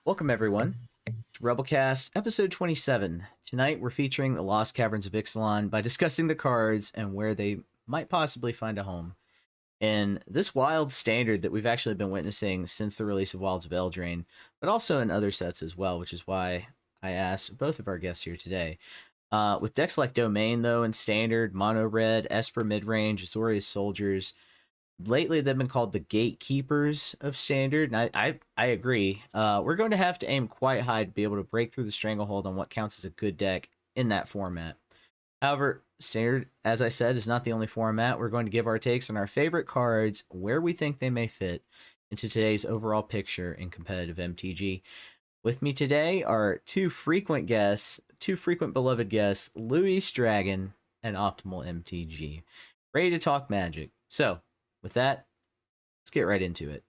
Welcome, everyone, to Rebelcast, episode 27. Tonight, we're featuring the Lost Caverns of Ixalan by discussing the cards and where they might possibly find a home. In this wild standard that we've actually been witnessing since the release of Wilds of Eldraine, but also in other sets as well, which is why I asked both of our guests here today. With decks like Domain, though, in standard, Mono Red, Esper Midrange, Azorius Soldiers, lately they've been called the gatekeepers of standard, and I agree. We're going to have to aim quite high to be able to break through the stranglehold on what counts as a good deck in that format. However, standard, as I said, is not the only format. We're going to give our takes on our favorite cards, where we think they may fit into today's overall picture in competitive MTG. With me today are two frequent beloved guests, Luis Dragon and Optimal MTG, ready to talk Magic. So, with that, let's get right into it.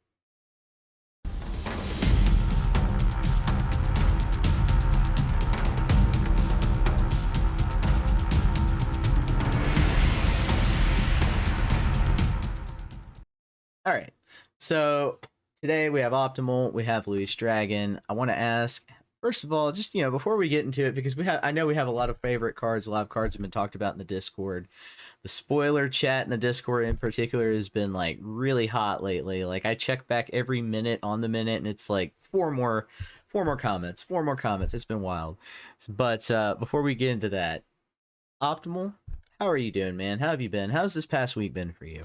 All right. So today we have Optimal, we have Luis Dragon. I want to ask, first of all, just before we get into it, because I know we have a lot of favorite cards. A lot of cards have been talked about in the Discord. The spoiler chat in the Discord in particular has been like really hot lately. Like I check back every minute on the minute, and it's like four more comments. It's been wild. But before we get into that, Optimal, how are you doing, man? How have you been? How's this past week been for you?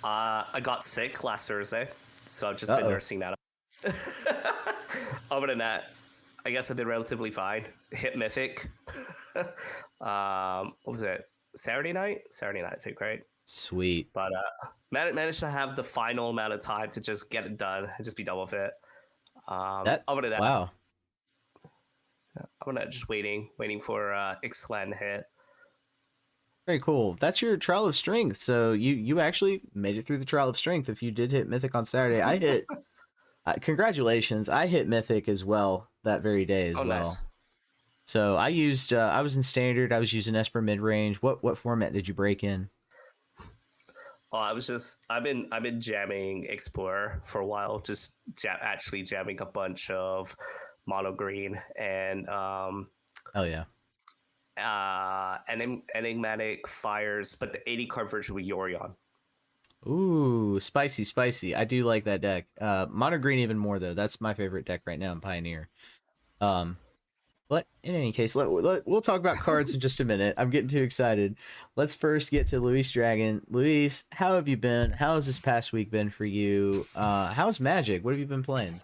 I got sick last Thursday, so I've just been Uh-oh. nursing that up. Other than that, I guess I've been relatively fine. Hit Mythic. What was it? Saturday night, I think, right? Sweet. But managed to have the final amount of time to just get it done and just be done with it. Other than that, Wow. I'm gonna just waiting for Ixalan to hit. Very cool. That's your trial of strength. So you actually made it through the trial of strength. If you did hit Mythic on Saturday, I hit. Congratulations! I hit Mythic as well that very day as Oh, well. nice. So I used. I was in standard. I was using Esper mid range. What format did you break in? Oh, I've been jamming Explorer for a while, just actually jamming a bunch of mono green and Oh yeah. enigmatic fires, but the 80 card version with Yorion. Ooh, spicy. I do like that deck. Mono green even more though. That's my favorite deck right now in Pioneer. Um, But in any case, we'll talk about cards in just a minute. I'm getting too excited. Let's first get to Luis Dragon. Luis, how have you been? How has this past week been for you? How's Magic? What have you been playing?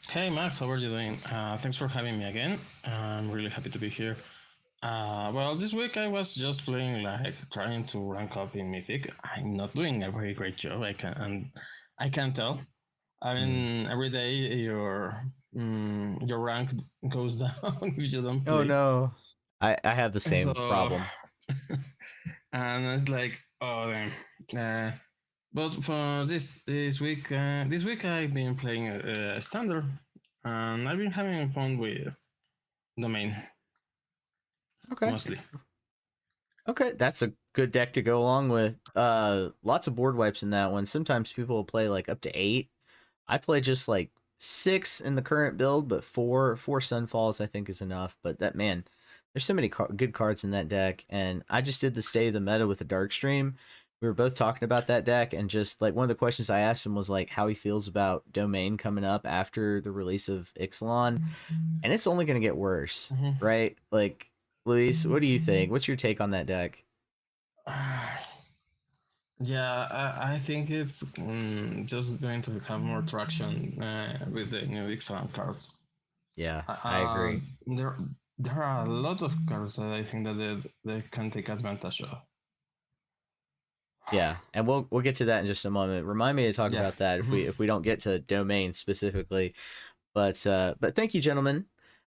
Hey Max, how are you doing? Thanks for having me again. I'm really happy to be here. Well, this week I was just playing like trying to rank up in Mythic. I'm not doing a very great job. I can tell. I mean, every day your rank goes down if you don't Oh play. no, I have the same So, problem. and it's like, oh damn. But for this week I've been playing standard, and I've been having fun with domain Okay, mostly. okay, that's a good deck to go along with. Lots of board wipes in that one. Sometimes people will play like up to 8. I play just like 6 in the current build, but four Sunfalls I think is enough. But that man, there's so many good cards in that deck, and I just did the stay of the meta with the Darkstream. We were both talking about that deck, and just like one of the questions I asked him was like how he feels about Domain coming up after the release of Ixalan, and it's only going to get worse, Mm-hmm. right? Like, Luis, what do you think? What's your take on that deck? Yeah, I think it's just going to have more traction with the new Ixalan cards. Yeah, I Uh, agree. there, there are a lot of cards that I think that they can take advantage of. Yeah, and we'll get to that in just a moment. Remind me to talk Yeah. about that if Mm-hmm. we don't get to Domain specifically. But thank you, gentlemen.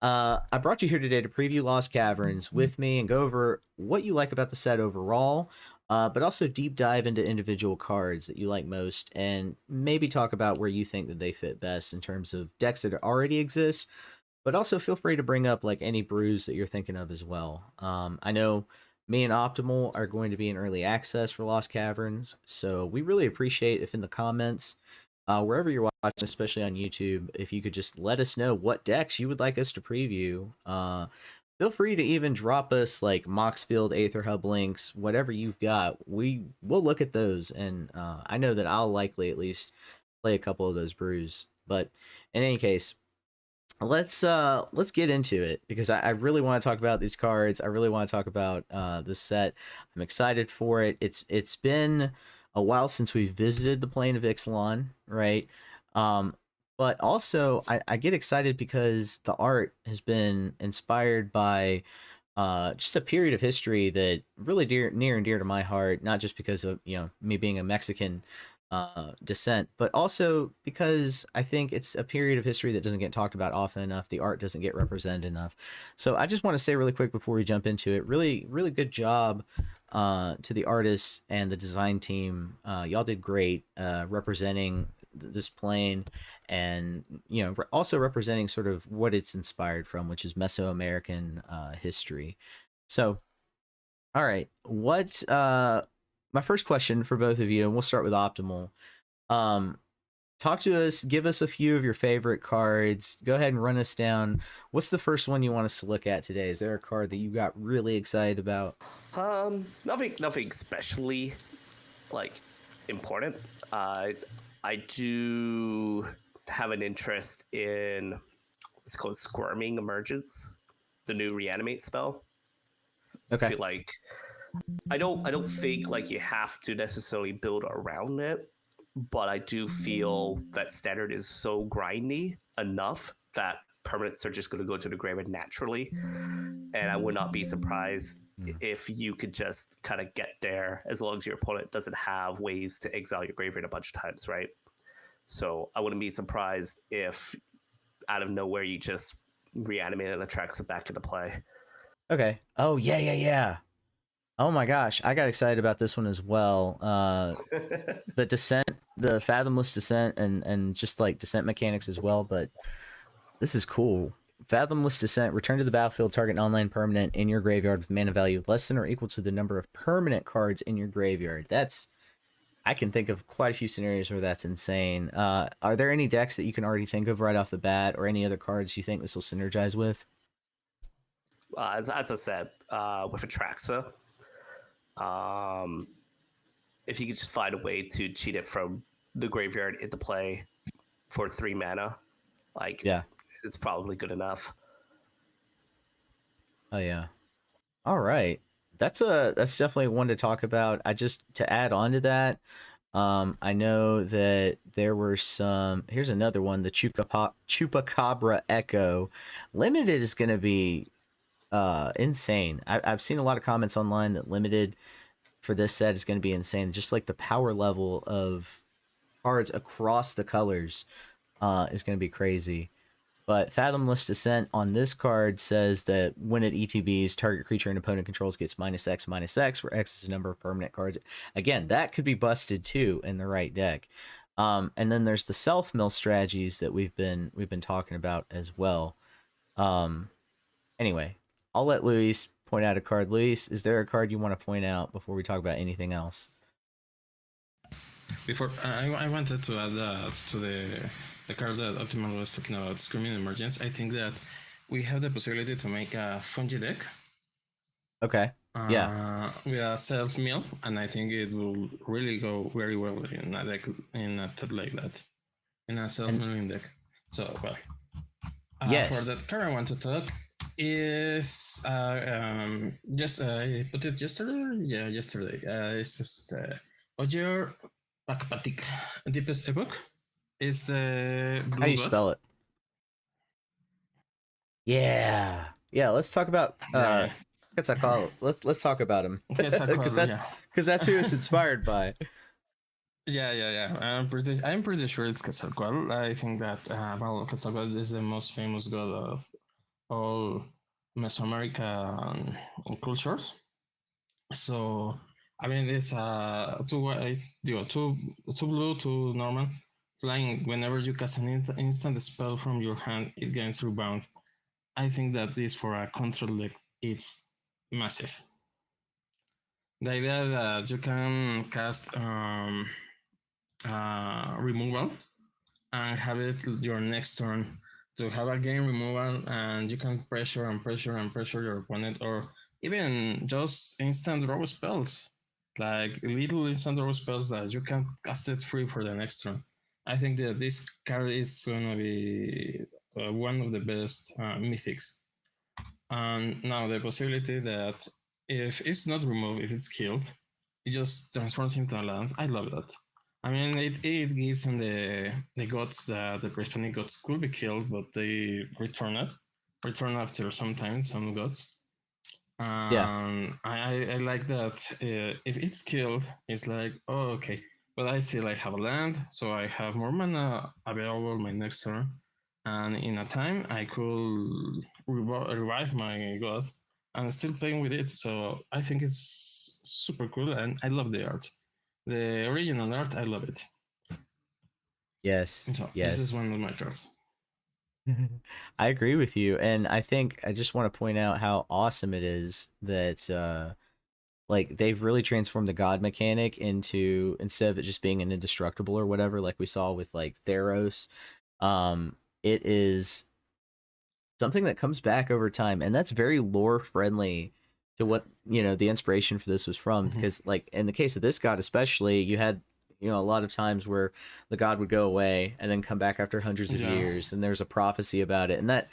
I brought you here today to preview Lost Caverns with me and go over what you like about the set overall, but also deep dive into individual cards that you like most, and maybe talk about where you think that they fit best in terms of decks that already exist. But also feel free to bring up like any brews that you're thinking of as well. I know me and Optimal are going to be in early access for Lost Caverns, so we really appreciate if in the comments wherever you're watching, especially on YouTube, if you could just let us know what decks you would like us to preview. Feel free to even drop us like Moxfield, Aether Hub links, whatever you've got. We'll look at those, and I know that I'll likely at least play a couple of those brews. But in any case, let's get into it because I really want to talk about these cards. I really want to talk about this set. I'm excited for it. It's been a while since we've visited the plane of Ixalan, right? Um, but also I get excited because the art has been inspired by just a period of history that really near and dear to my heart, not just because of me being a Mexican descent, but also because I think it's a period of history that doesn't get talked about often enough. The art doesn't get represented enough. So I just want to say really quick before we jump into it, really, really good job to the artists and the design team. Y'all did great representing this plane and also representing sort of what it's inspired from, which is Mesoamerican history. So all right, what my first question for both of you, and we'll start with Optimal. Um, talk to us, give us a few of your favorite cards. Go ahead and run us down. What's the first one you want us to look at today? Is there a card that you got really excited about? Nothing especially like important. I do have an interest in what's called Squirming Emergence, the new reanimate spell. I Okay. feel like I don't think like you have to necessarily build around it, but I do feel that standard is so grindy enough that permanents are just going to go to the graveyard naturally, and I would not be surprised if you could just kind of get there as long as your opponent doesn't have ways to exile your graveyard a bunch of times, right? So I wouldn't be surprised if out of nowhere you just reanimate and attracts it back into play. Okay. Oh yeah, yeah, yeah. Oh my gosh, I got excited about this one as well. The descent, the fathomless descent, and just like descent mechanics as well. But this is cool. Fathomless Descent. Return to the battlefield. Target online permanent in your graveyard with mana value less than or equal to the number of permanent cards in your graveyard. That's I can think of quite a few scenarios where that's insane. Are there any decks that you can already think of right off the bat, or any other cards you think this will synergize with? As I said, with Atraxa, if you could just find a way to cheat it from the graveyard into play for 3 mana, like Yeah. it's probably good enough. Oh yeah. All right. That's definitely one to talk about. I just to add on to that. I know that there were some. Here's another one, the Chupacabra Echo. Limited is going to be insane. I've seen a lot of comments online that limited for this set is going to be insane. Just like the power level of cards across the colors is going to be crazy. But Fathomless Descent on this card says that when it ETBs, target creature and opponent controls gets -X/-X, where X is the number of permanent cards. Again, that could be busted too in the right deck. And then there's the self mill strategies that we've been talking about as well. Anyway, I'll let Luis point out a card. Luis, is there a card you want to point out before we talk about anything else? Before I wanted to add to the card that Optimal was talking about, Screaming Emergence. I think that we have the possibility to make a fungi deck. Okay. Yeah. With a self mill, and I think it will really go very well in a deck like that, in a self milling deck. So well. Yes. For that card I want to talk is just I put it yesterday. Yeah, yesterday. It's just Ojer Pakpatik, Deepest Epoch. Is the blue How do you god. spell it? Yeah. Yeah, let's talk about Quetzalcoatl. Let's talk about him. Because that's who it's inspired by. Yeah. I'm pretty sure it's Quetzalcoatl. I think that Quetzalcoatl is the most famous god of all Mesoamerican cultures. So I mean, it's two white, two blue, two normal. Flying. Whenever you cast an instant spell from your hand, it gains rebound. I think that this for a control deck, it's massive. The idea that you can cast removal and have it your next turn to have a game removal, and you can pressure and pressure and pressure your opponent, or even just instant draw spells, like little instant draw spells that you can cast it free for the next turn. I think that this card is gonna be one of the best mythics. And now the possibility that if it's not removed, if it's killed, it just transforms into a land. I love that. I mean, it gives him the gods that the prehistoric gods could be killed, but they return after some time, some gods. Yeah. I like that. If it's killed, it's like, oh, okay. But I still have a land, so I have more mana available my next turn. And in a time, I could revive my god and still playing with it. So I think it's super cool, and I love the art. The original art, I love it. Yes. So Yes. this is one of my cards. I agree with you, and I think I just want to point out how awesome it is that like they've really transformed the god mechanic into, instead of it just being an indestructible or whatever, like we saw with like Theros, it is something that comes back over time, and that's very lore friendly to what the inspiration for this was from. Because like in the case of this god especially, you had a lot of times where the god would go away and then come back after hundreds of years, and there's a prophecy about it, and that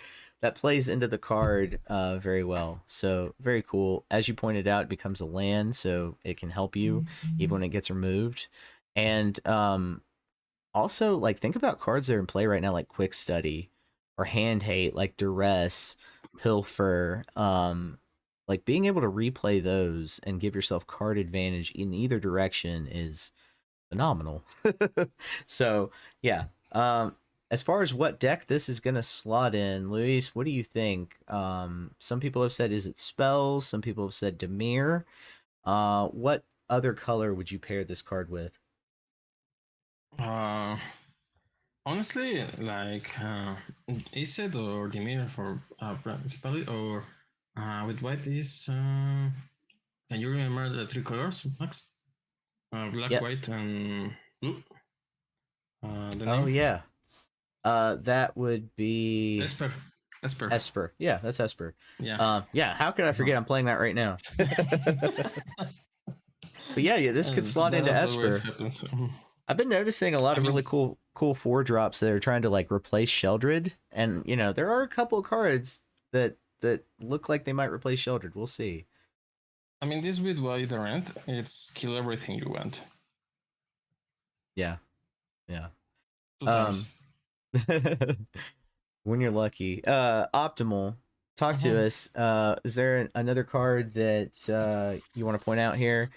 plays into the card very well. So very cool. As you pointed out, it becomes a land, so it can help you even when it gets removed. And also, like, think about cards that are in play right now, like Quick Study or Hand Hate, like Duress, Pilfer. Like being able to replay those and give yourself card advantage in either direction is phenomenal. So yeah. As far as what deck this is gonna slot in, Luis, what do you think? Some people have said, is it spells? Some people have said Demir. What other color would you pair this card with? Honestly, is it or Dimir for principally, or with white is? Can you remember the three colors, Max? Black, Yep. white, and blue. The Oh name? yeah. That would be Esper. Esper. Yeah, that's Esper. Yeah. Yeah. How could I forget? I'm playing that right now. But yeah, this could slot into Esper. I've been noticing a lot of really cool 4-drops that are trying to like replace Sheldred, and there are a couple of cards that look like they might replace Sheldred. We'll see. I mean, this with white rent, it's kill everything you want. Yeah. 2 times. When you're lucky. Optimal, talk to us. Is there another card that you want to point out here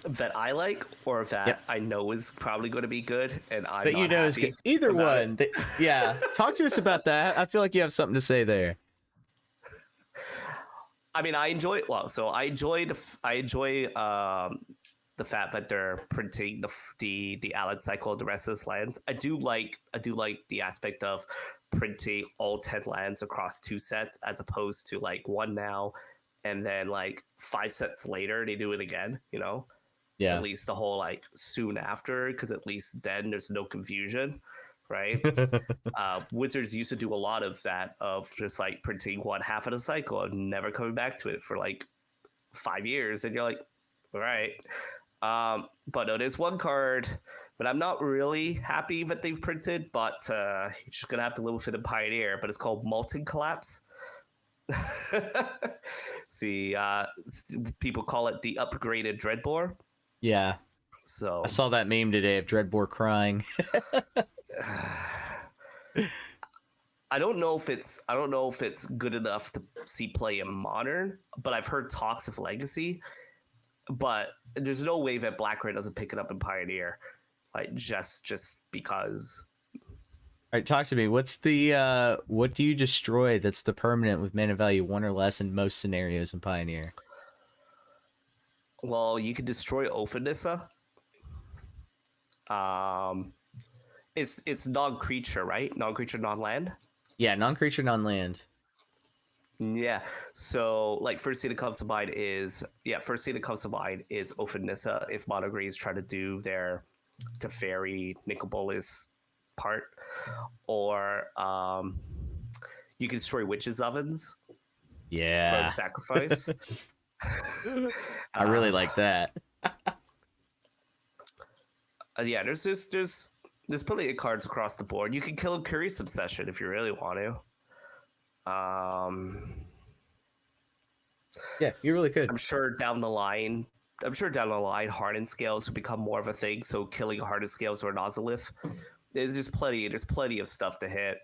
that I like, or that I know is probably going to be good, and I'm that not is happy good? Either about one. Yeah, talk to us about that. I feel like you have something to say there. I mean, I enjoy the fact that they're printing the Allied cycle of the restless lands. I do like the aspect of printing all 10 lands across 2 sets, as opposed to like one now and then like 5 sets later they do it again. Yeah. At least the whole like soon after, because at least then there's no confusion, right? Wizards used to do a lot of that, of just like printing one half of the cycle and never coming back to it for like 5 years, and you're like, all right. But no, there's one card that I'm not really happy that they've printed, but you're just gonna have to live with it in Pioneer. But it's called Molten Collapse. See, people call it the upgraded Dreadbore. Yeah. So I saw that meme today of Dreadbore crying. I don't know if it's good enough to see play in Modern, but I've heard talks of Legacy. But there's no way that Black Red doesn't pick it up in Pioneer, like just because. All right, talk to me. What's the what do you destroy that's the permanent with mana value 1 or less in most scenarios in Pioneer? Well, you can destroy Ophanissa. It's non-creature, right? Non-creature, non-land. Yeah, non-creature, non-land. Yeah. So, like, first thing that comes to mind is Ophanissa. If Monogrees try to do their Teferi, Nicol Bolas part, or you can destroy witches' ovens from Yeah. sacrifice. I really uh, like that. yeah, there's plenty of cards across the board. You can kill a Curious Obsession if you really want to. Yeah, you really could. I'm sure down the line, hardened scales will become more of a thing. So killing hardened scales or Nozalith, there's plenty of stuff to hit.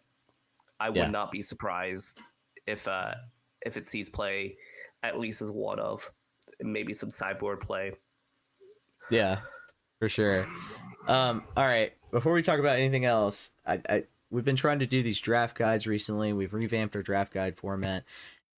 I would Yeah. not be surprised if it sees play, at least as one of, maybe some sideboard play. Yeah, for sure. All right. Before we talk about anything else, we've been trying to do these draft guides recently. We've revamped our draft guide format,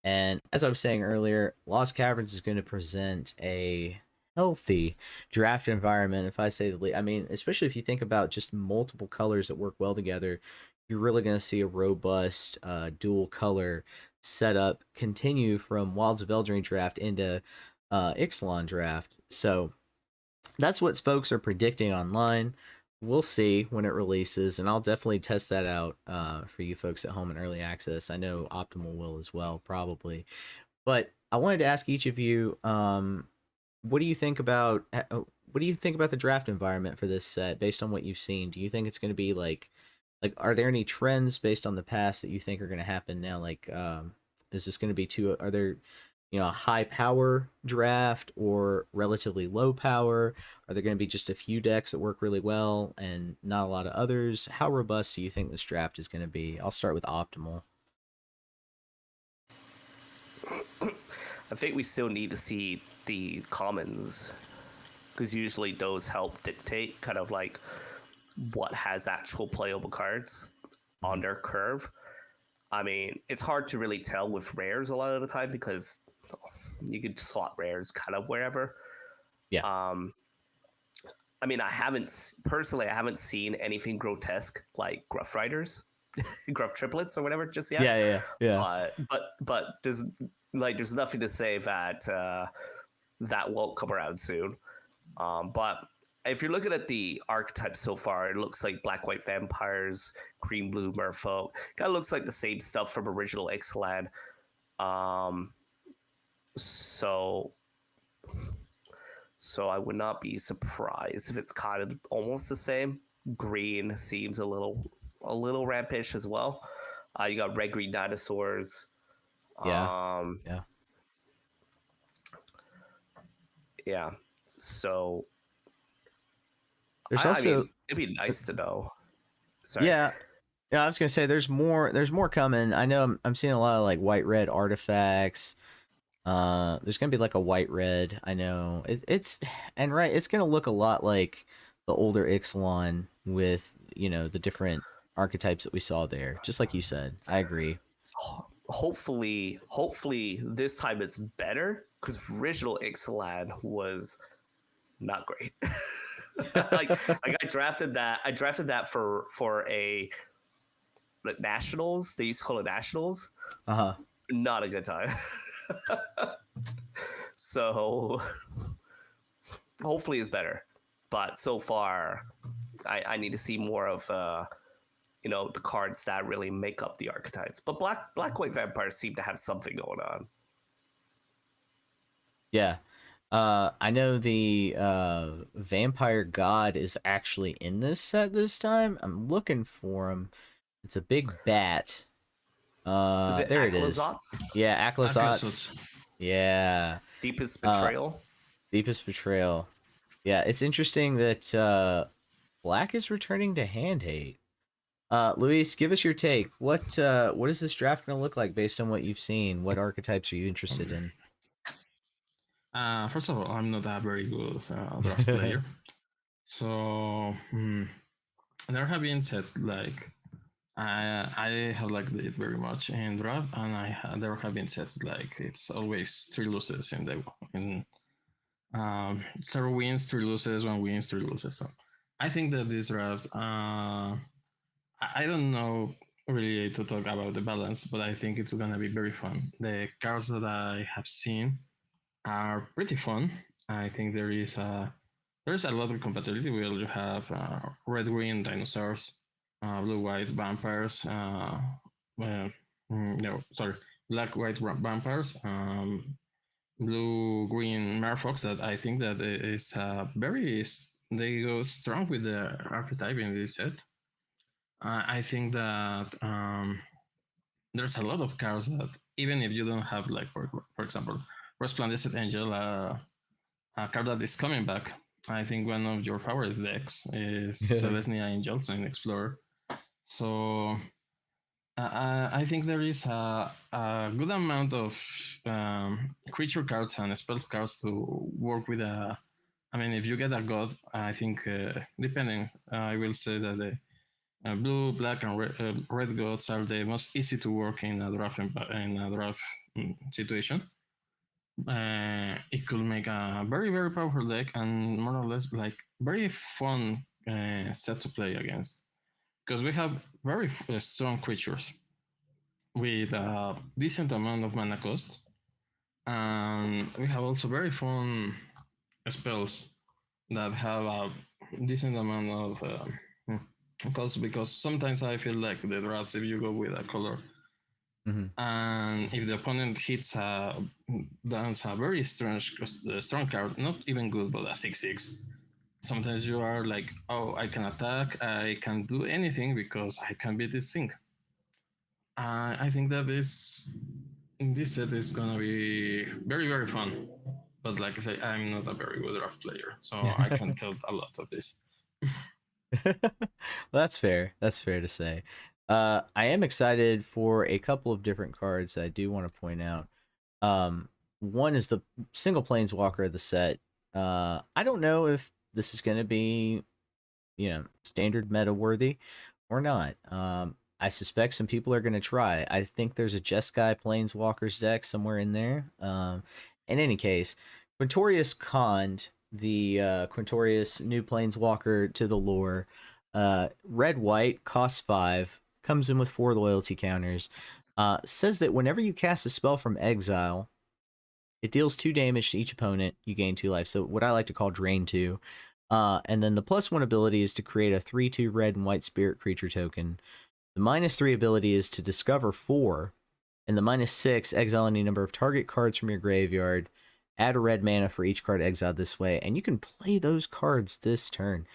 and as I was saying earlier, Lost Caverns is going to present a healthy draft environment. If I say the least, I mean, especially if you think about just multiple colors that work well together, you're really going to see a robust dual color setup continue from Wilds of Eldraine draft into Ixalan draft. So that's what folks are predicting online. We'll see when it releases, and I'll definitely test that out for you folks at home in early access. I know Optimal will as well, probably. But I wanted to ask each of you, what do you think about the draft environment for this set based on what you've seen? Do you think it's going to be like are there any trends based on the past that you think are going to happen now? Like, is this going to be are there a high power draft or relatively low power? Are there going to be just a few decks that work really well and not a lot of others? How robust do you think this draft is going to be? I'll start with Optimal. I think we still need to see the commons, because usually those help dictate kind of like what has actual playable cards on their curve. I mean, it's hard to really tell with rares a lot of the time because you could slot rares kind of wherever. Yeah. I mean, I haven't seen anything grotesque like Gruff Riders, Gruff Triplets or whatever just yet. Yeah. But there's nothing to say that that won't come around soon. But if you're looking at the archetypes so far, it looks like black-white vampires, green-blue merfolk. Kind of looks like the same stuff from original Ixalan. So I would not be surprised if it's kind of almost the same. Green seems a little rampish as well. You got red-green dinosaurs. Yeah. Yeah. So there's also, I mean, it'd be nice to know. Sorry. Yeah, I was gonna say there's more coming. I know I'm seeing a lot of like white red artifacts. There's gonna be like a white red. I know it's gonna look a lot like the older Ixalan with the different archetypes that we saw there. Just like you said, I agree. Hopefully this time it's better, because original Ixalan was not great. like I drafted that for a nationals. They used to call it nationals. Not a good time. So hopefully it's better, but so far I need to see more of the cards that really make up the archetypes. But black white vampires seem to have something going on. Yeah. I know the vampire god is actually in this set this time. I'm looking for him. It's a big bat. There it is. Yeah, Akhlazotz. Yeah. Deepest Betrayal. Deepest Betrayal. Yeah, it's interesting that Black is returning to Hand Hate. Luis, give us your take. What is this draft going to look like based on what you've seen? What archetypes are you interested in? First of all, I'm not a very good draft player. So there have been sets like I have liked it very much in draft, and there have been sets like it's always 3 losses in 0 wins, 3 losses, 1 wins, 3 losses. So I think that this draft, I don't know really to talk about the balance, but I think it's gonna be very fun. The cards that I have seen are pretty fun. I think there is a there's a lot of compatibility. We also have red-green dinosaurs, blue-white vampires. No, sorry, black-white vampires. Blue-green merfolks that I think that is very. They go strong with the archetype in this set. I think that there's a lot of cards that even if you don't have like for example, Resplendent Angel, a card that is coming back. I think one of your favorite decks is Celestia Angels in Explorer. So I think there is a good amount of creature cards and spells cards to work with. I mean, if you get a god, I think depending, I will say that the blue, black, and red gods are the most easy to work in a draft situation. It could make a very very powerful deck and more or less like very fun set to play against because we have very strong creatures with a decent amount of mana cost, and we have also very fun spells that have a decent amount of cost because sometimes I feel like the drafts if you go with a color and if the opponent hits downs a very strong card, not even good, but a 6/6. Sometimes you are like, oh, I can attack, I can do anything because I can beat this thing. I think that this set is gonna be very very fun. But like I say, I'm not a very good draft player, so I can't tell a lot of this. That's fair. That's fair to say. I am excited for a couple of different cards that I do want to point out. One is the single planeswalker of the set. I don't know if this is going to be, standard meta worthy or not. I suspect some people are going to try. I think there's a Jeskai Planeswalkers deck somewhere in there. In any case, Quintorius conned the Quintorius new Planeswalker to the lore. Red white costs 5, comes in with 4 loyalty counters. Says that whenever you cast a spell from exile, it deals 2 damage to each opponent. You gain 2 life. So what I like to call Drain 2. And then the +1 ability is to create a 3/2 red and white spirit creature token. The -3 ability is to discover 4. And the -6, exile any number of target cards from your graveyard. Add a red mana for each card exiled this way. And you can play those cards this turn.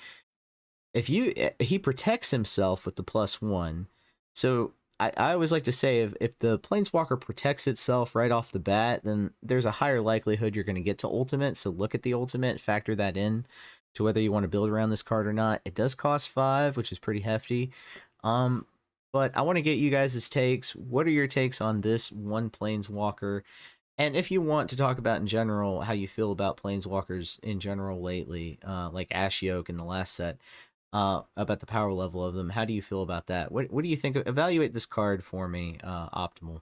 He protects himself with the +1. So I always like to say if the Planeswalker protects itself right off the bat, then there's a higher likelihood you're going to get to ultimate. So look at the ultimate, factor that in to whether you want to build around this card or not. It does cost 5, which is pretty hefty. But I want to get you guys' takes. What are your takes on this one Planeswalker? And if you want to talk about in general how you feel about Planeswalkers in general lately, like Ashiok in the last set, about the power level of them. How do you feel about that? What do you think? Evaluate this card for me, Optimal.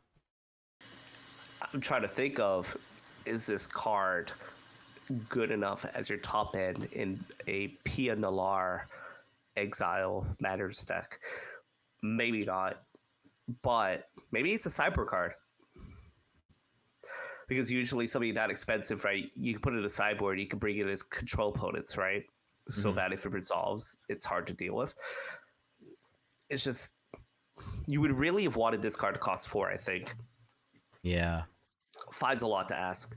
I'm trying to think of, is this card good enough as your top end in a Pia Nalar Exile Matters deck? Maybe not, but maybe it's a cyber card. Because usually something that expensive, right? You can put it in a sideboard, you can bring it as control opponents, right? So that if it resolves, it's hard to deal with. It's just, you would really have wanted this card to cost 4, I think. Yeah. 5's a lot to ask.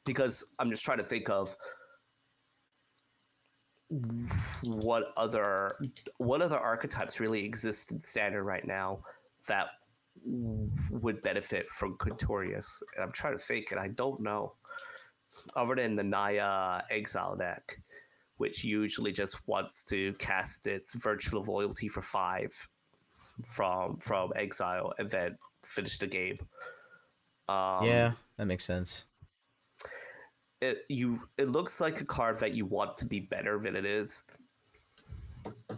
Because I'm just trying to think of what other archetypes really exist in Standard right now that would benefit from Quintorius. And I'm trying to think, and I don't know. Other than the Naya Exile deck, which usually just wants to cast its Virtue of Loyalty for 5 from exile and then finish the game. Yeah, that makes sense. It looks like a card that you want to be better than it is.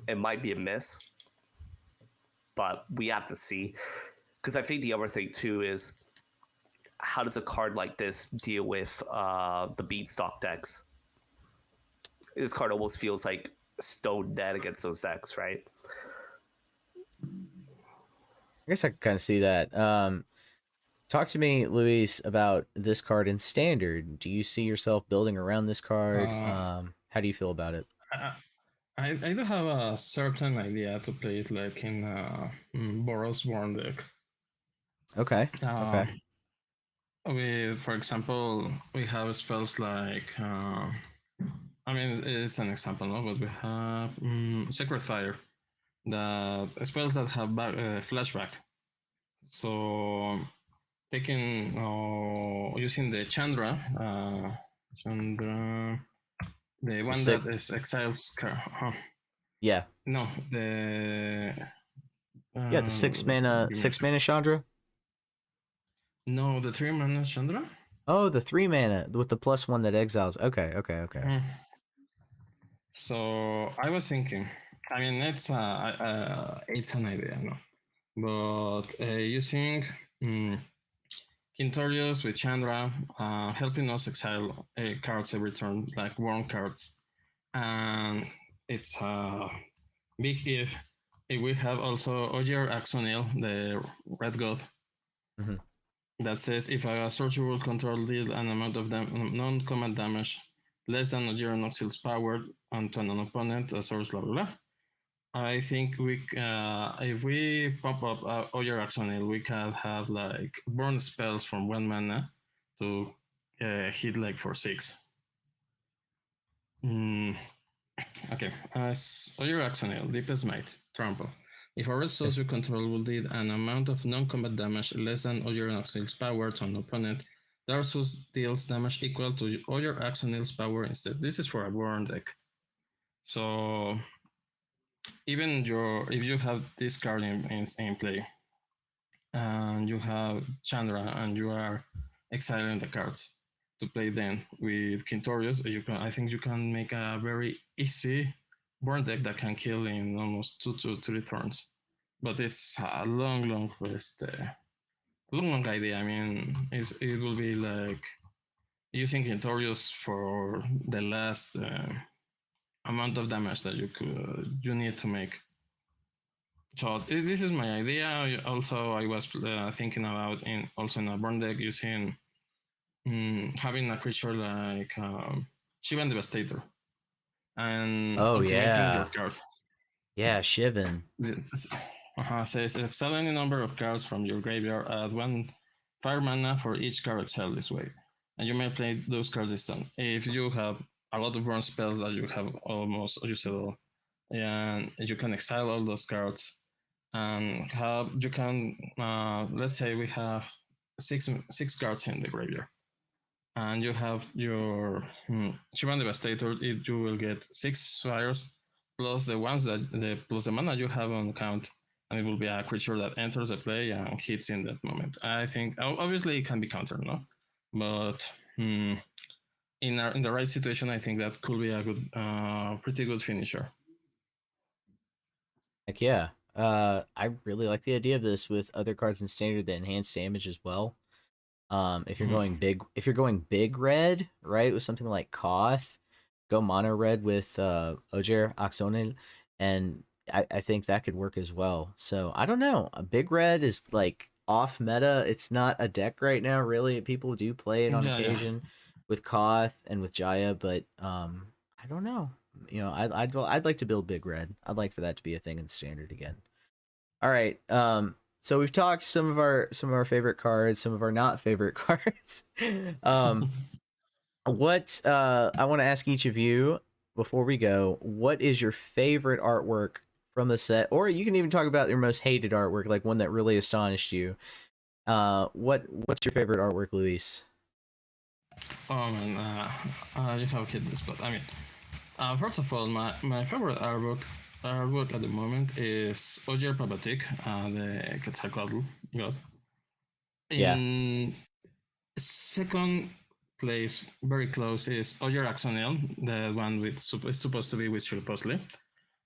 It might be a miss, but we have to see. Because I think the other thing too is, how does a card like this deal with the Beanstalk decks? This card almost feels like stone dead against those decks, right? I guess I can kind of see that. Talk to me, Luis, about this card in Standard. Do you see yourself building around this card? Uh, How do you feel about it? I, I do have a certain idea to play it like in Boros Born deck. Okay. Okay. For example, we have spells like I mean, it's an example, no? But we have Sacred Fire, the spells that have flashback. So taking using the Chandra, the The one six. that is exiles. Yeah. No, the Yeah. The six mana. give me a 6 mana Chandra. no, the 3 mana Chandra. Oh, the 3 mana with the +1 that exiles. Okay. Okay. Okay. So I was thinking. I mean, it's an idea, no, but using Quintorius with Chandra, helping us exile cards every turn, like worn cards, and it's a big if we have also Ogier Axonil, the red god, Mm-hmm. that says if a sorcerer will control deal an amount of non-combat damage less than Ogier Noxil's power onto an opponent, a source, blah blah blah. I think if we pop up Ogier Axonil, we can have like burn spells from 1 mana to hit like for 6. Okay, Ogier Axonil, Deepest Might, Trample. If a red source you control will deal an amount of non-combat damage less than Ogier Axonil's power to an opponent, Dark Source deals damage equal to Ogier Axonil's power instead. This is for a burn deck. So even if you have this card in play and you have Chandra and you are exiling the cards to play them with Quintorius, I think you can make a very easy burn deck that can kill in almost 2 to 3 turns. But it's a long quest, long idea. I mean, it will be like using Quintorius for the last amount of damage that you need to make. So this is my idea. Also, I was thinking about in a burn deck using having a creature like Shivan Devastator and Oh ultimating your yeah. card. Yeah. Shivan. This says exile any number of cards from your graveyard at 1 mana for each card exiled this way, and you may play those cards this turn. If you have a lot of burn spells that you have almost usable, and you can exile all those cards and you can let's say we have six cards in the graveyard and you have your Shivan Devastator. You will get 6 fires plus the ones plus the mana you have on account, and it will be a creature that enters the play and hits in that moment. I think obviously it can be countered, no, but in the right situation, I think that could be a good, pretty good finisher. Heck yeah. I really like the idea of this with other cards in Standard that enhance damage as well. If you're going big red, right, with something like Koth, go mono red with Ogier Axonil, and I think that could work as well. So I don't know. A big red is like off meta. It's not a deck right now, really. People do play it on occasion with Koth and with Jaya, but I don't know. You know, I'd like to build big red. I'd like for that to be a thing in Standard again. All right. So we've talked some of our favorite cards, some of our not favorite cards. What I want to ask each of you before we go, what is your favorite artwork from the set? Or you can even talk about your most hated artwork, like one that really astonished you. What's your favorite artwork, Luis? Oh man, you have hit this, but I mean, first of all, my favorite artwork at the moment is Ogier Pabatik, the Quetzalcoatl god. In second place, very close, is Ogier Axonil, the one is supposed to be with Shilopostli.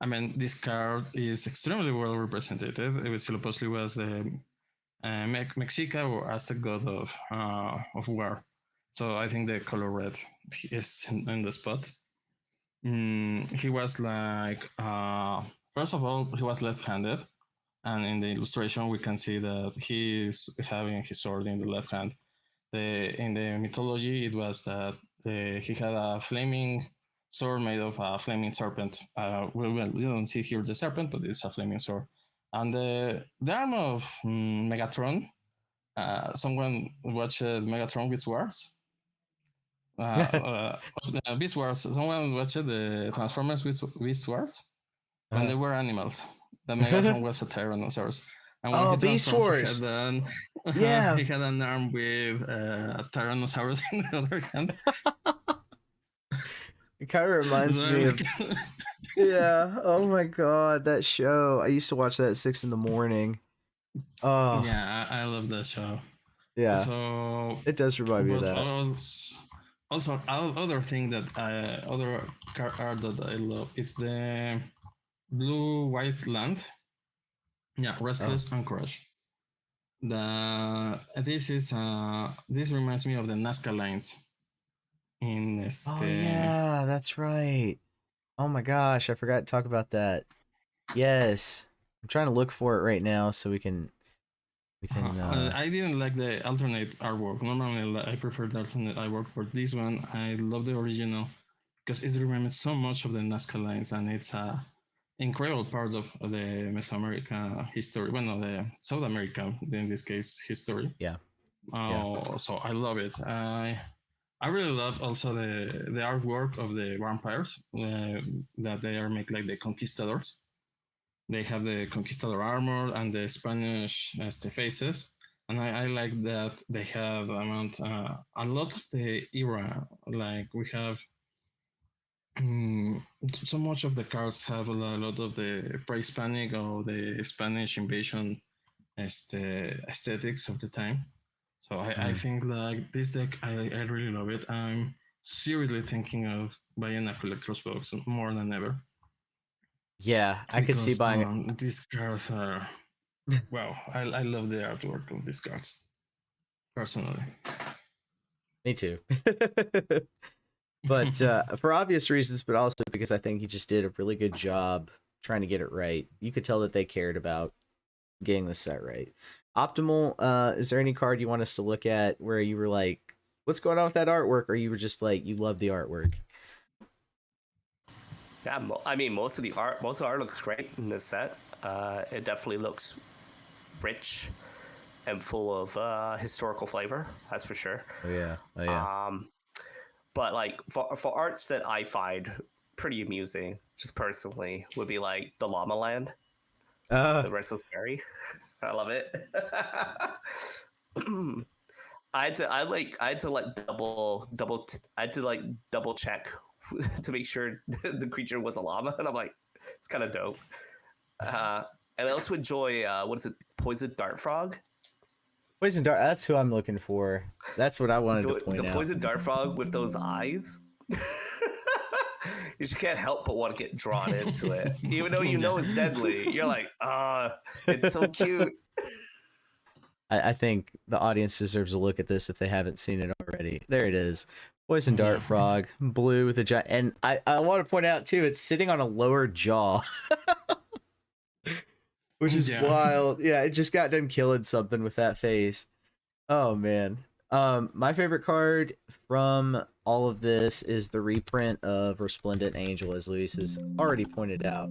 I mean, this card is extremely well represented. Shilopostli was the Mexica or Aztec god of war. So I think the color red is in the spot. He was like, first of all, he was left-handed, And in the illustration, we can see that he is having his sword in the left hand. In the mythology, it was that he had a flaming sword made of a flaming serpent. We don't see here the serpent, but it's a flaming sword. And the arm of Megatron. Someone watched Megatron Beast Wars. Beast Wars. Someone watched the Transformers Beast Wars when they were animals. The Megatron was a Tyrannosaurus. And when he Beast transformed, Wars. Yeah. he had an arm with a Tyrannosaurus in the other hand. It kind of reminds me of. Yeah. Oh my god, that show! I used to watch that at 6 a.m. Oh. Yeah, I love that show. Yeah. So it does remind me of that. Also, other thing that other art that I love, it's the blue white land. Yeah, Restless Anchorage. This reminds me of the Nazca lines. Oh yeah, that's right. Oh my gosh, I forgot to talk about that. Yes, I'm trying to look for it right now so we can. I didn't like the alternate artwork. Normally, I prefer the alternate artwork. For this one, I love the original because it reminds so much of the Nazca lines, and it's a incredible part of the Mesoamerican history. Well, no, the South American, in this case, history. Yeah. So I love it. I really love also the artwork of the vampires that they are made like the conquistadors. They have the conquistador armor and the Spanish faces, and I like that they have a lot of the era. Like we have so much of the cards have a lot of the pre-Hispanic or the Spanish invasion aesthetics of the time. So I think like this deck, I really love it. I'm seriously thinking of buying a collector's box more than ever. Yeah, I could see buying it. These cards are wow. I love the artwork of these cards personally. Me too. But for obvious reasons, but also because I think he just did a really good job trying to get it right. You could tell that they cared about getting the set right. Optimal, is there any card you want us to look at where you were like, what's going on with that artwork? Or you were just like, you love the artwork? Yeah, I mean, most of the art looks great in this set. It definitely looks rich and full of historical flavor. That's for sure. Oh yeah. But like for arts that I find pretty amusing, just personally, would be like the Llama Land, the Restless Fairy. I love it. I had to double check to make sure the creature was a llama, and I'm like, it's kind of dope. And I also enjoy what is it, Poison Dart Frog? Poison Dart. That's who I'm looking for. That's what I wanted to point out. The Poison Dart Frog with those eyes. You just can't help but want to get drawn into it, even though you know it's deadly. You're like, it's so cute. I think the audience deserves a look at this if they haven't seen it already. There it is. Poison Dart Frog, blue with a giant. And I want to point out, too, it's sitting on a lower jaw. Which is wild. Yeah, it just got done killing something with that face. Oh, man. My favorite card from all of this is the reprint of Resplendent Angel, as Luis has already pointed out.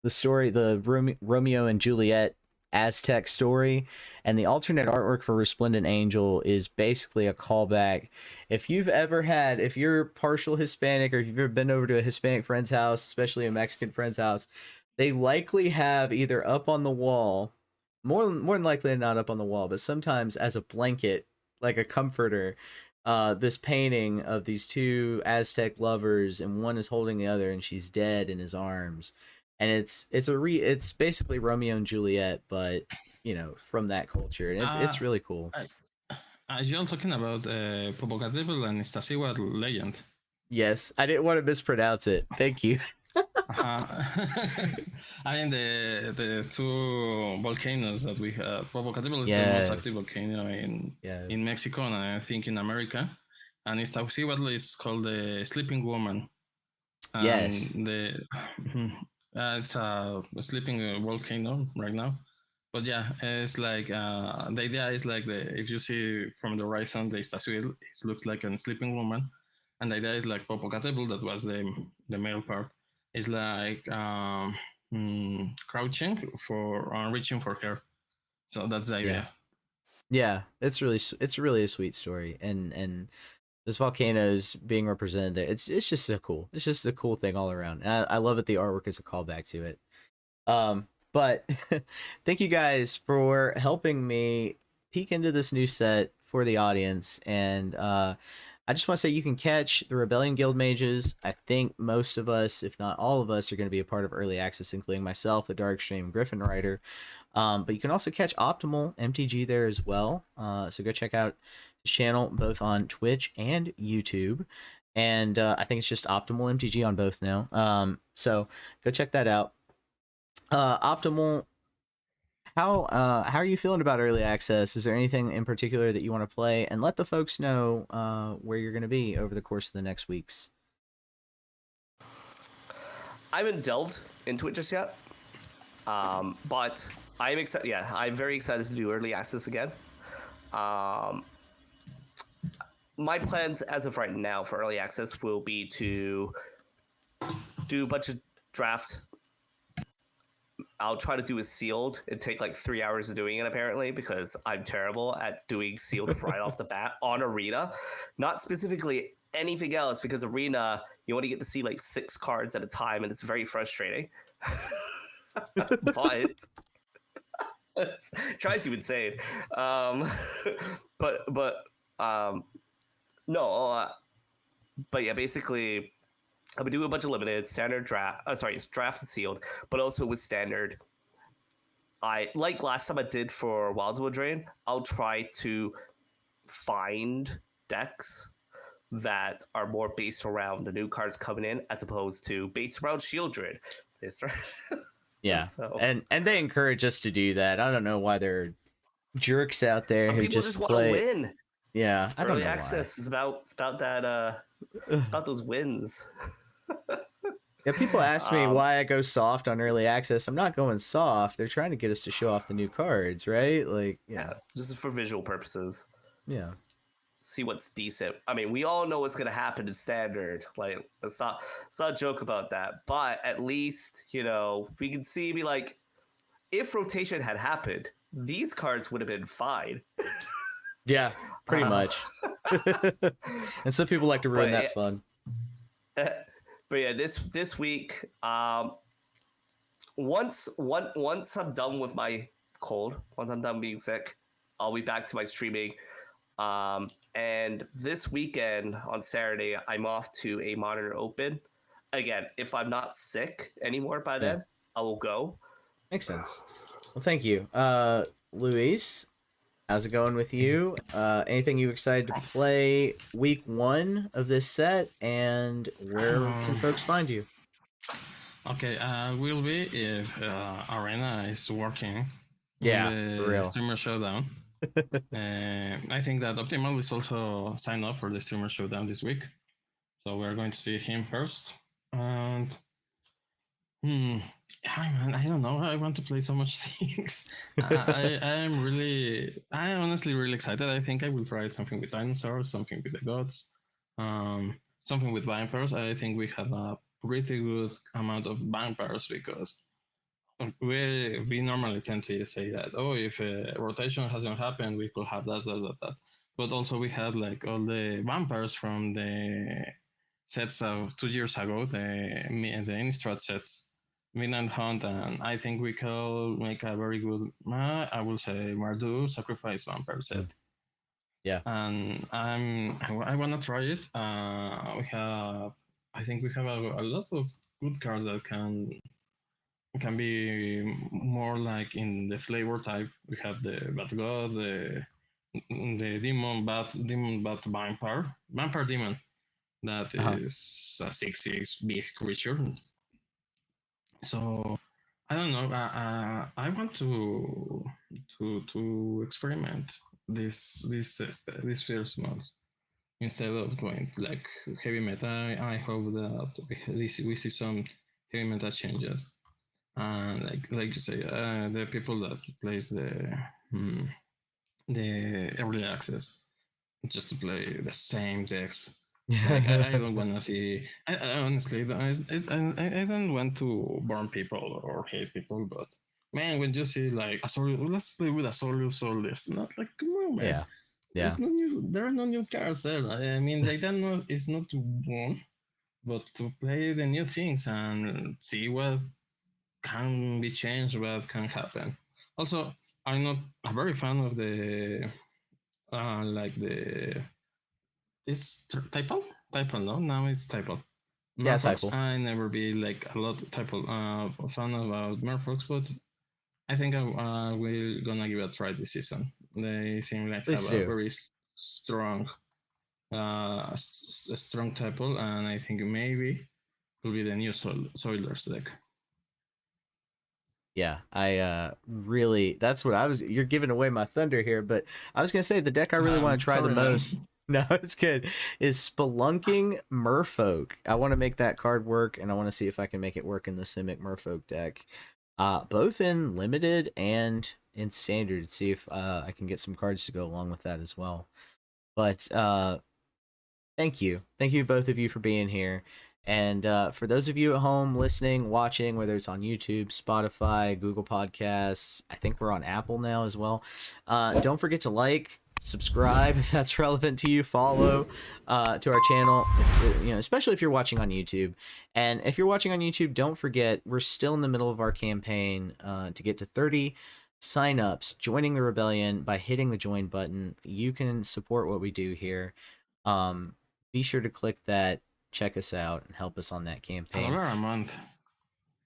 The story, the Romeo and Juliet Aztec story, and the alternate artwork for Resplendent Angel is basically a callback. If you're partial Hispanic, or if you've ever been over to a Hispanic friend's house, especially a Mexican friend's house, they likely have either up on the wall, more than likely not up on the wall, but sometimes as a blanket, like a comforter, this painting of these two Aztec lovers, and one is holding the other, and she's dead in his arms. And it's basically Romeo and Juliet, but from that culture, and it's really cool. You're talking about Popocatépetl and Iztaccíhuatl legend. Yes, I didn't want to mispronounce it. Thank you. I mean the two volcanoes that we have. Popocatépetl is the most active volcano in Mexico, and I think in America. And Iztaccíhuatl is called the Sleeping Woman. Yes. It's a sleeping volcano right now. But yeah, it's like the idea is like if you see from the horizon the statue, it looks like a sleeping woman, and the idea is like Popocatépetl, that was the male part, is like crouching for reaching for her. So that's the idea. Yeah, it's really a sweet story, and this volcano's being represented there. It's just so cool. It's just a cool thing all around. And I love that the artwork is a callback to it. But thank you guys for helping me peek into this new set for the audience. And I just want to say you can catch the Rebellion Guild mages. I think most of us, if not all of us, are going to be a part of early access, including myself, the Darkstream Griffin Rider. But you can also catch Optimal MTG there as well. So go check out his channel both on Twitch and YouTube. And I think it's just Optimal MTG on both now. So go check that out. Optimal, how are you feeling about early access? Is there anything in particular that you want to play? And let the folks know where you're going to be over the course of the next weeks. I haven't delved into it just yet, but I'm excited. Yeah, I'm very excited to do early access again. My plans as of right now for early access will be to do a bunch of draft. I'll try to do a sealed. It'd take like 3 hours of doing it, apparently, because I'm terrible at doing sealed right off the bat on Arena. Not specifically anything else, because Arena, you only get to see like 6 cards at a time, and it's very frustrating. But tries to insane. No. But yeah, basically, I'm gonna do a bunch of limited standard draft. It's draft and sealed, but also with standard. I like last time I did for Wilds of Eldraine. I'll try to find decks that are more based around the new cards coming in, as opposed to based around Shieldred. Yeah, So, and they encourage us to do that. I don't know why they're jerks out there some who people just want to play. win. Yeah, I don't Early know access why. is about that. It's about those wins. Yeah, people ask me why I go soft on early access. I'm not going soft. They're trying to get us to show off the new cards, right? Like, yeah, just for visual purposes. Yeah. See what's decent. I mean, we all know what's gonna happen in standard. Like, let's not joke about that. But at least, we can see, be like, if rotation had happened, these cards would have been fine. Yeah, pretty much. And some people like to ruin that fun. But yeah, this week, once I'm done with my cold, once I'm done being sick, I'll be back to my streaming. And this weekend on Saturday, I'm off to a Modern Open. Again, if I'm not sick anymore by then, I will go. Makes sense. Well, thank you. Luis, how's it going with you? Anything you excited to play week 1 of this set, and where can folks find you? Okay, will be if Arena is working. Yeah, in the for real. Streamer Showdown. I think that Optimal is also signed up for the Streamer Showdown this week. So we're going to see him first. And I don't know. I want to play so much things. I'm honestly really excited. I think I will try something with dinosaurs, something with the gods, something with vampires. I think we have a pretty good amount of vampires, because we normally tend to say that, if rotation hasn't happened, we could have that. But also we had like all the vampires from the sets of 2 years ago, the Innistrad sets, Midnight Hunt, and I think we could make a very good, I will say, Mardu Sacrifice Vampire set. Yeah. And I want to try it. I think we have a lot of good cards that can be more like in the flavor type. We have the Bat God, the Demon Bat Vampire Demon. That is a 6/6 big creature. So I don't know. I want to experiment this first months instead of going like heavy meta. I hope that we see some heavy meta changes. Like you say, the people that plays the early access just to play the same decks. Like I don't want to see. I honestly don't. I don't want to burn people or hate people, but man, when you see like a solo, let's play with a solo list. Not like come on, man. Yeah. Yeah. It's no new. There are no new cards there. I mean, the idea is not to win, but to play the new things and see what can be changed, what can happen. Also, I'm not a very fan of the like the it's typo typo no now it's typo Yeah, Merfolks. typo. I never be like a lot typo fan about Merfolks, but I think I will gonna give it a try this season. They seem like Please have a do. very strong strong typo, and I think maybe will be the new Soilers deck. Yeah, I really that's what I was you're giving away my thunder here, but I was gonna say the deck I really want to try the Sorry, most. man. No, it's good. Is Spelunking Merfolk. I want to make that card work, and I want to see if I can make it work in the Simic Merfolk deck. Both in limited and in standard. See if I can get some cards to go along with that as well. But thank you. Thank you, both of you, for being here. And for those of you at home listening, watching, whether it's on YouTube, Spotify, Google Podcasts, I think we're on Apple now as well. Don't forget to like, subscribe if that's relevant to you. Follow to our channel, especially if you're watching on YouTube. And if you're watching on YouTube, don't forget we're still in the middle of our campaign to get to 30 signups, joining the Rebellion by hitting the join button. You can support what we do here. Be sure to click that, check us out, and help us on that campaign. $1 a month.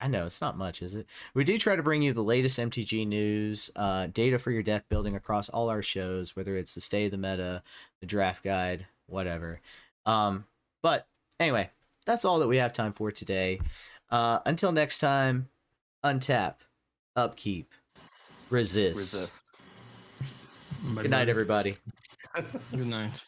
I know it's not much, is it? We do try to bring you the latest MTG news, data for your deck building across all our shows, whether it's the State of the Meta, the Draft Guide, whatever. But anyway, that's all that we have time for today. Until next time, untap, upkeep, resist. Resist. Bye Good night, bye. everybody. Good night.